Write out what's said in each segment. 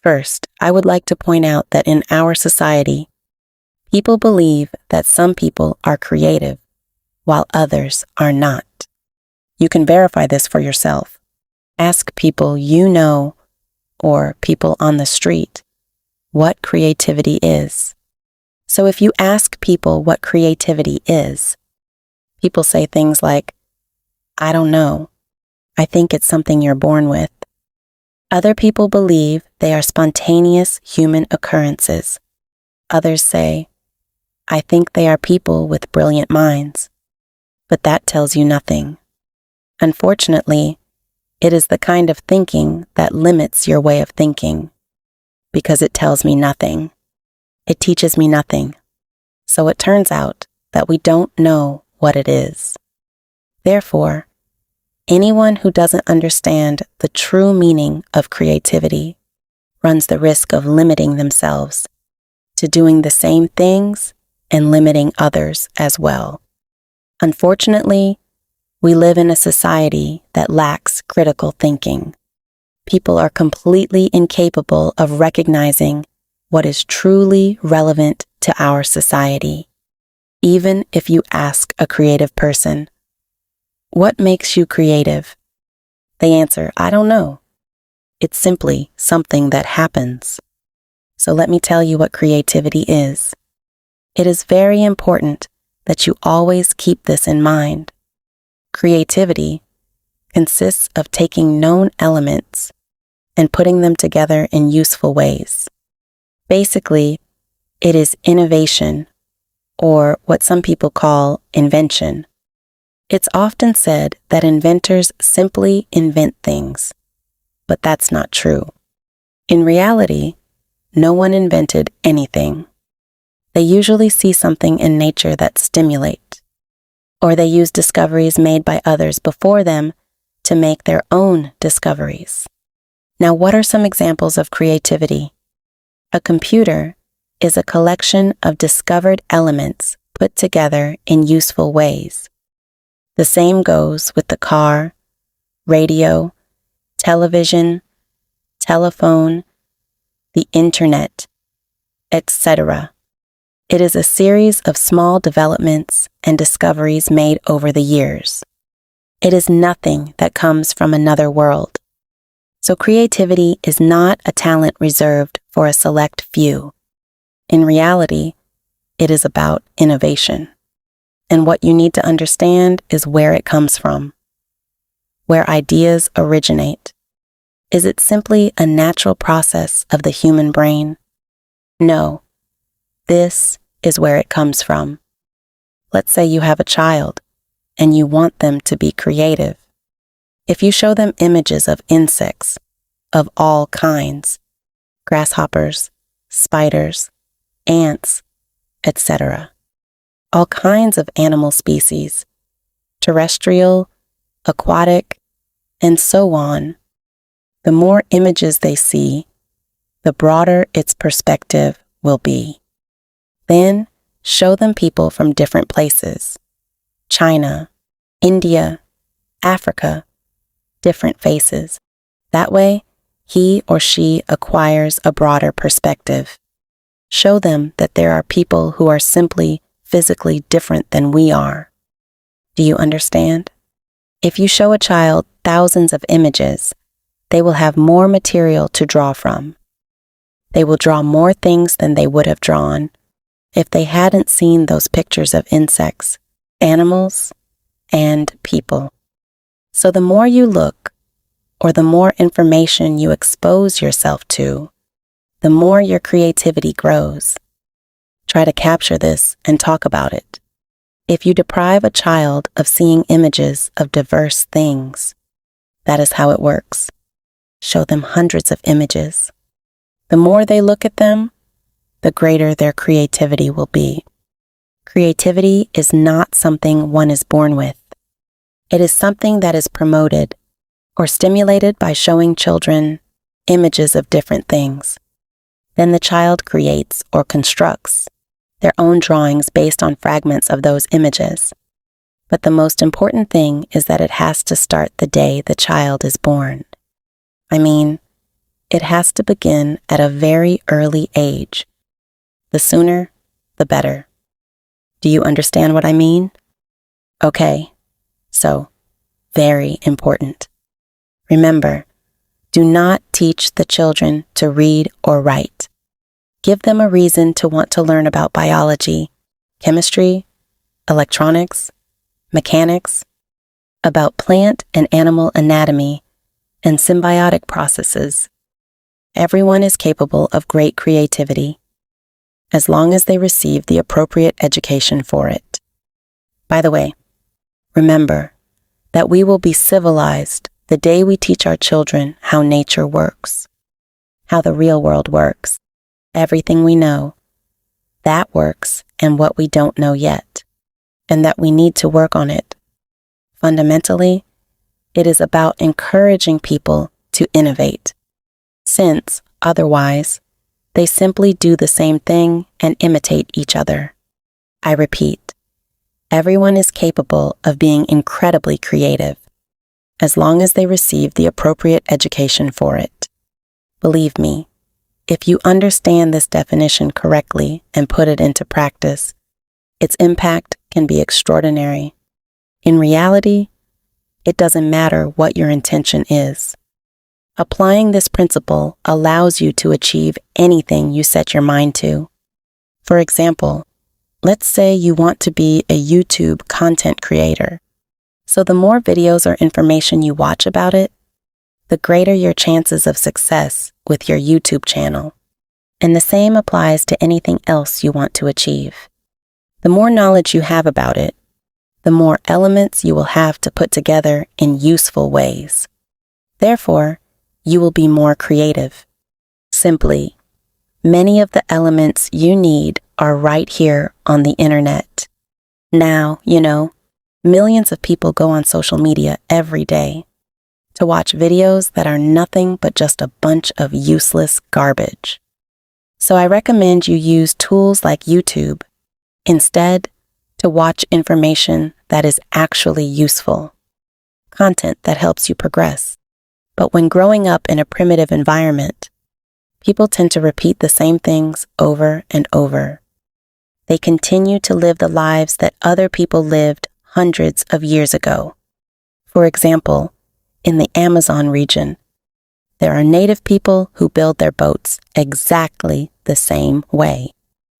First, I would like to point out that in our society, people believe that some people are creative, while others are not. You can verify this for yourself. Ask people you know or people on the street what creativity is. So if you ask people what creativity is, people say things like, "I don't know. I think it's something you're born with." Other people believe they are spontaneous human occurrences. Others say, "I think they are people with brilliant minds." But that tells you nothing. Unfortunately, it is the kind of thinking that limits your way of thinking, because it tells me nothing. It teaches me nothing. So it turns out that we don't know what it is. Therefore, anyone who doesn't understand the true meaning of creativity runs the risk of limiting themselves to doing the same things and limiting others as well. Unfortunately, we live in a society that lacks critical thinking. People are completely incapable of recognizing what is truly relevant to our society. Even if you ask a creative person, "What makes you creative?" they answer, "I don't know. It's simply something that happens." So let me tell you what creativity is. It is very important that you always keep this in mind. Creativity consists of taking known elements and putting them together in useful ways. Basically, it is innovation, or what some people call invention. It's often said that inventors simply invent things, but that's not true. In reality, no one invented anything. They usually see something in nature that stimulates, or they use discoveries made by others before them to make their own discoveries. Now, what are some examples of creativity? A computer is a collection of discovered elements put together in useful ways. The same goes with the car, radio, television, telephone, the internet, etc. It is a series of small developments and discoveries made over the years. It is nothing that comes from another world. So creativity is not a talent reserved for a select few. In reality, it is about innovation. And what you need to understand is where it comes from, where ideas originate. Is it simply a natural process of the human brain? No, this is where it comes from. Let's say you have a child and you want them to be creative. If you show them images of insects of all kinds, grasshoppers, spiders, ants, etc., all kinds of animal species, terrestrial, aquatic, and so on, the more images they see, the broader its perspective will be. Then show them people from different places: China, India, Africa, different faces. That way, he or she acquires a broader perspective. Show them that there are people who are simply physically different than we are. Do you understand? If you show a child thousands of images, they will have more material to draw from. They will draw more things than they would have drawn if they hadn't seen those pictures of insects, animals, and people. So the more you look, or the more information you expose yourself to, the more your creativity grows. Try to capture this and talk about it. If you deprive a child of seeing images of diverse things, that is how it works. Show them hundreds of images. The more they look at them, the greater their creativity will be. Creativity is not something one is born with. It is something that is promoted or stimulated by showing children images of different things. Then the child creates or constructs their own drawings based on fragments of those images. But the most important thing is that it has to start the day the child is born. I mean, it has to begin at a very early age. The sooner, the better. Do you understand what I mean? Okay, so, very important. Remember, do not teach the children to read or write. Give them a reason to want to learn about biology, chemistry, electronics, mechanics, about plant and animal anatomy, and symbiotic processes. Everyone is capable of great creativity, as long as they receive the appropriate education for it. By the way, remember that we will be civilized the day we teach our children how nature works, how the real world works, everything we know, that works, and what we don't know yet, and that we need to work on it. Fundamentally, it is about encouraging people to innovate, since, otherwise, they simply do the same thing and imitate each other. I repeat, everyone is capable of being incredibly creative, as long as they receive the appropriate education for it. Believe me, if you understand this definition correctly and put it into practice, its impact can be extraordinary. In reality, it doesn't matter what your intention is. Applying this principle allows you to achieve anything you set your mind to. For example, let's say you want to be a YouTube content creator. So the more videos or information you watch about it, the greater your chances of success with your YouTube channel. And the same applies to anything else you want to achieve. The more knowledge you have about it, the more elements you will have to put together in useful ways. Therefore, you will be more creative. Simply, many of the elements you need are right here on the internet. Now, millions of people go on social media every day to watch videos that are nothing but just a bunch of useless garbage. So I recommend you use tools like YouTube instead to watch information that is actually useful, content that helps you progress. But when growing up in a primitive environment, people tend to repeat the same things over and over. They continue to live the lives that other people lived hundreds of years ago. For example, in the Amazon region, there are native people who build their boats exactly the same way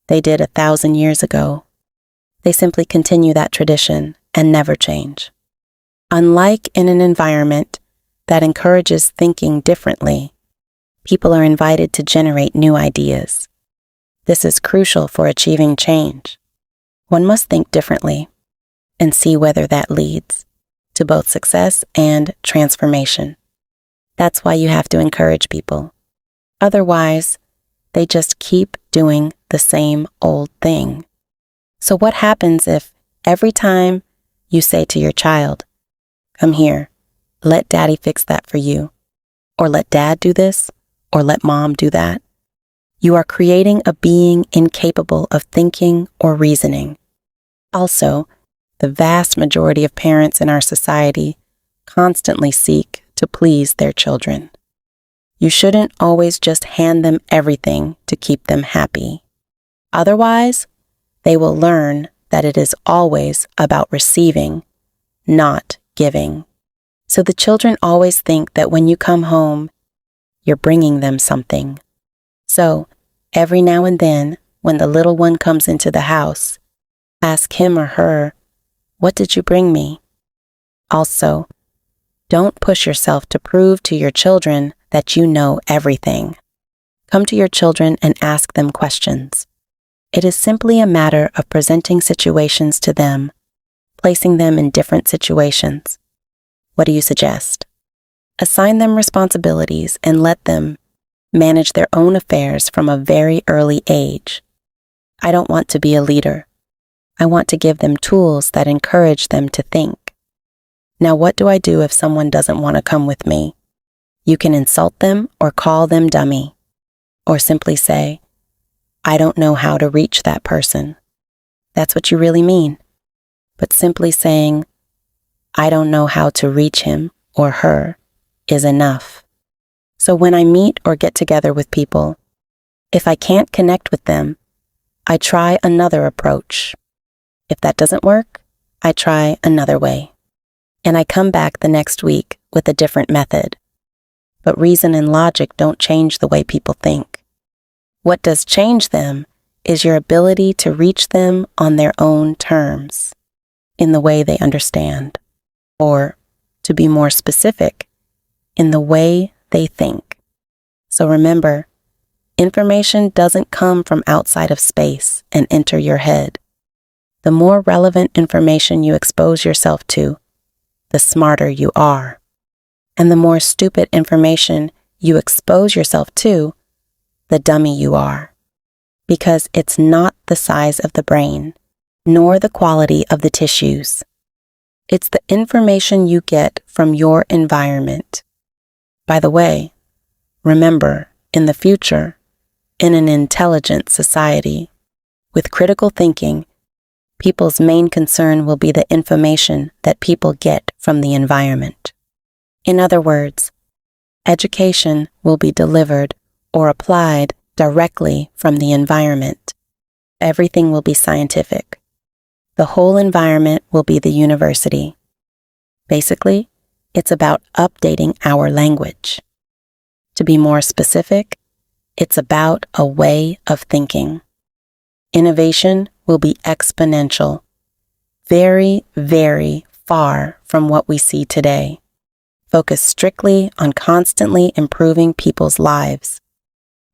they did 1,000 years ago. They simply continue that tradition and never change. Unlike in an environment that encourages thinking differently, people are invited to generate new ideas. This is crucial for achieving change. One must think differently and see whether that leads to both success and transformation. That's why you have to encourage people. Otherwise, they just keep doing the same old thing. So what happens if every time you say to your child, "Come here, let daddy fix that for you," or "let dad do this," or "let mom do that"? You are creating a being incapable of thinking or reasoning. Also, the vast majority of parents in our society constantly seek to please their children. You shouldn't always just hand them everything to keep them happy. Otherwise, they will learn that it is always about receiving, not giving. So the children always think that when you come home, you're bringing them something. So, every now and then, when the little one comes into the house, ask him or her, "What did you bring me?" Also, don't push yourself to prove to your children that you know everything. Come to your children and ask them questions. It is simply a matter of presenting situations to them, placing them in different situations. What do you suggest? Assign them responsibilities and let them manage their own affairs from a very early age. I don't want to be a leader. I want to give them tools that encourage them to think. Now, what do I do if someone doesn't want to come with me? You can insult them or call them dummy, or simply say, "I don't know how to reach that person." That's what you really mean. But simply saying, "I don't know how to reach him or her," is enough. So when I meet or get together with people, if I can't connect with them, I try another approach. If that doesn't work, I try another way. And I come back the next week with a different method. But reason and logic don't change the way people think. What does change them is your ability to reach them on their own terms, in the way they understand, or, to be more specific, in the way they think. So remember, information doesn't come from outside of space and enter your head. The more relevant information you expose yourself to, the smarter you are. And the more stupid information you expose yourself to, the dummy you are. Because it's not the size of the brain, nor the quality of the tissues. It's the information you get from your environment. By the way, remember, in the future, in an intelligent society, with critical thinking, people's main concern will be the information that people get from the environment. In other words, education will be delivered or applied directly from the environment. Everything will be scientific. The whole environment will be the university. Basically, it's about updating our language. To be more specific, it's about a way of thinking. Innovation will be exponential, very, very far from what we see today. Focus strictly on constantly improving people's lives.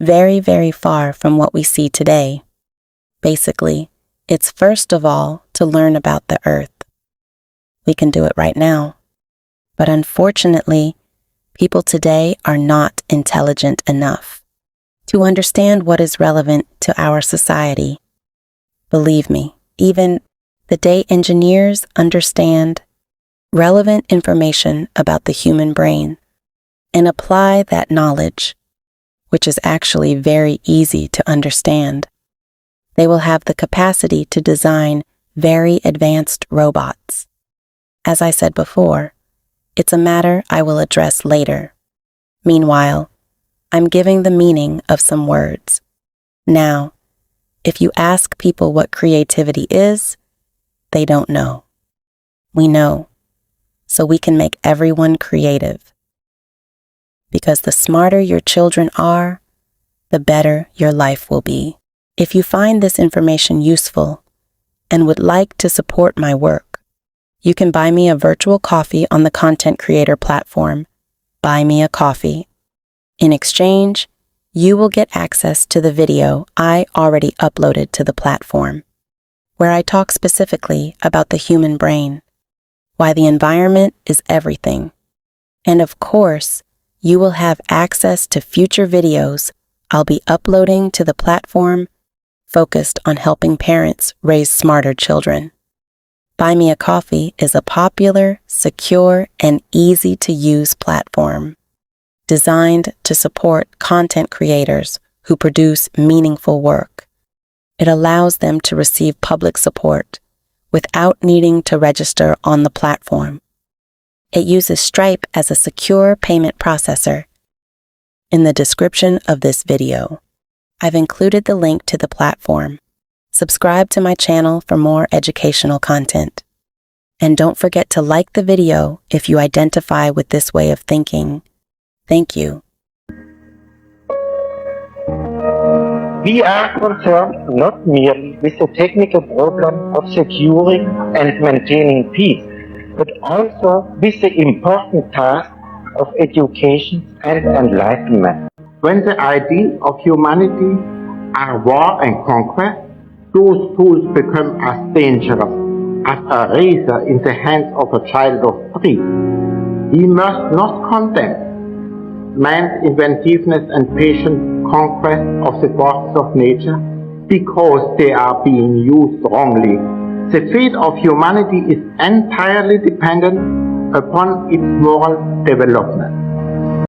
Very, very far from what we see today. Basically, it's first of all to learn about the earth. We can do it right now. But unfortunately, people today are not intelligent enough to understand what is relevant to our society. Believe me, even the day engineers understand relevant information about the human brain and apply that knowledge, which is actually very easy to understand, they will have the capacity to design very advanced robots. As I said before, it's a matter I will address later. Meanwhile, I'm giving the meaning of some words. Now, if you ask people what creativity is, they don't know. We know, so we can make everyone creative. Because the smarter your children are, the better your life will be. If you find this information useful and would like to support my work, you can buy me a virtual coffee on the content creator platform, Buy Me a Coffee. In exchange, you will get access to the video I already uploaded to the platform, where I talk specifically about the human brain, why the environment is everything. And of course, you will have access to future videos I'll be uploading to the platform focused on helping parents raise smarter children. Buy Me a Coffee is a popular, secure, and easy-to-use platform designed to support content creators who produce meaningful work. It allows them to receive public support without needing to register on the platform. It uses Stripe as a secure payment processor. In the description of this video, I've included the link to the platform. Subscribe to my channel for more educational content. And don't forget to like the video if you identify with this way of thinking. Thank you. We are concerned not merely with the technical problem of securing and maintaining peace, but also with the important task of education and enlightenment. When the ideals of humanity are war and conquest, those tools become as dangerous as a razor in the hands of a child of 3. We must not condemn man's inventiveness and patient conquest of the forces of nature because they are being used wrongly. The fate of humanity is entirely dependent upon its moral development.